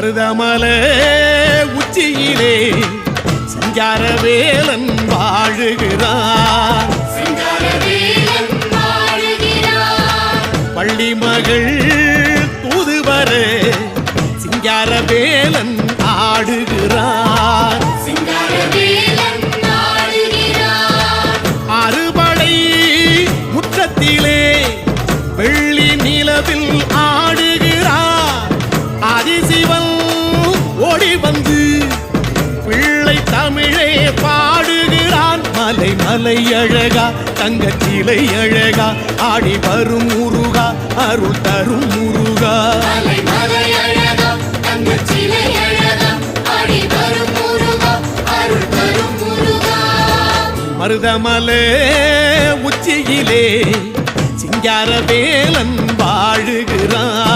மருதமலை உச்சியிலே சிங்காரவேலன் வாழுகிறான். பள்ளி மகள் தூதுவர சிங்காரவேலன் ஆடுகிறான். அறுபடை முற்றத்திலே வெள்ளி நிலவில் ஆடுகிறான். அதிசிவன் ஓடி வந்து பிள்ளை தமிழே பாடுகிறான். மலை மலை அழகா தங்கச்சிலை அழகா ஆடி வரும் முருகா அருள் தரும் முருகா. மருதமலை உச்சியிலே சிங்காரவேலன் வாழுகிறான்.